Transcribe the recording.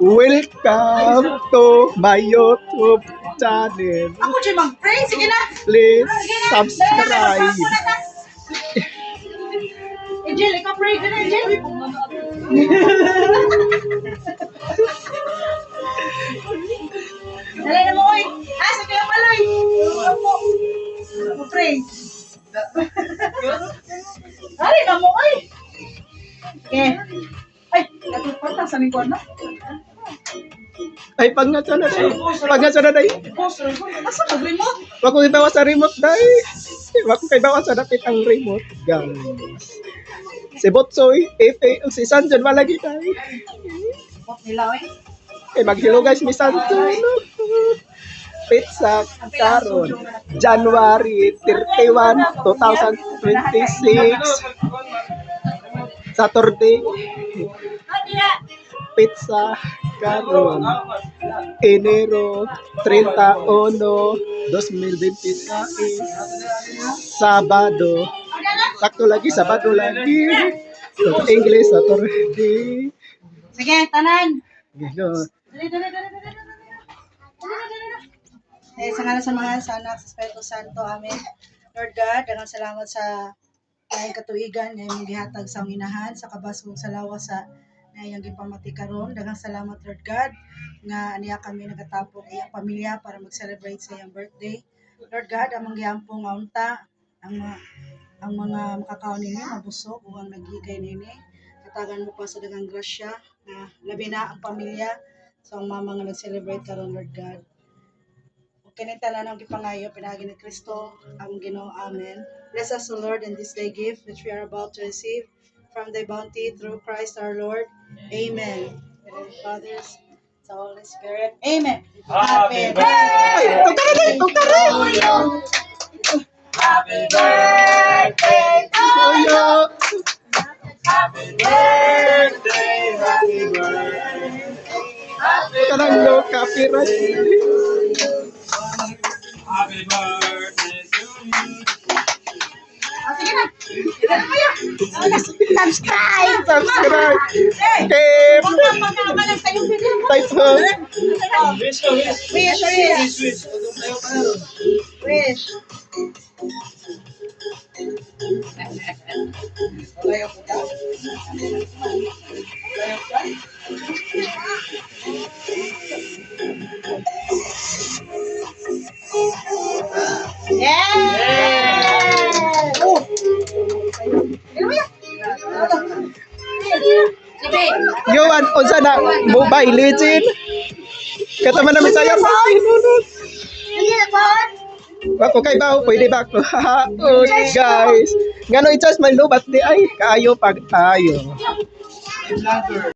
Welcome to my YouTube channel. Ako siya mag-pray. Sige na. Please subscribe. Angel, ikaw pray ka na, Angel. Dali na mo, oy. Sa kaya maloy. Mag-pray. Dali na mo, oy. Okay. Ay, natupatang sa lingkod na. Ay, pagngasa na day. Pagngasa na day. Asa mag-remote? Wako kitawa sa remote day. Wako kitawa sa dapit ang remote. Guys. Si Botsoy, Epe, si Sanjon malagi day. Bot nila, oy. Mag-hello guys, ni Sanjon. Pizza karon January 31, 2026. Saturday. Pizza karon Enero 31, 2026. Sabado. Sakto lagi, Sabado lagi. English, Saturday. Sige, tanan. Gano. Sa ngalan sa mga sa anak sa Espiritu Santo, Amen. Lord God, daghang salamat sa tayong katuigan na imong gihatag sa inahan sa kabasong sa lawas sa nayang gipamati karon. Daghang salamat Lord God nga aniya kami nagatapok iyang pamilya para mag-celebrate sa iyang birthday. Lord God, among giampong nga unta ang mga makakaon ninyo mabusog ug ang naghigay nini. Katagan mo pa sa daghang grasya na labi na ang pamilya sa mga nag-celebrate karon Lord God. Kinita na ng gipangayo, pinagi ni Kristo, ang Ginoo. Amen. Bless us, O Lord, in this day gift which we are about to receive from thy bounty through Christ our Lord. Amen. In the name of the Father, the Holy Spirit. Amen. Happy birthday to you. Happy birthday to you. Happy birthday, happy birthday. Kanang no copyright. Happy birthday to you. Sige na. Sige na kayo. Subscribe. Subscribe. Hey. Okay. Pagkamalang tayong video mo. Type mo. Wish. Yeah! Oh. Yowan, unsa na Mobile Legend. Kata man namin saya pa. Wako kay bawo, pwede ba ako? Oh, guys. Ngano i-charge man lobat di ay kaayo pag ayo.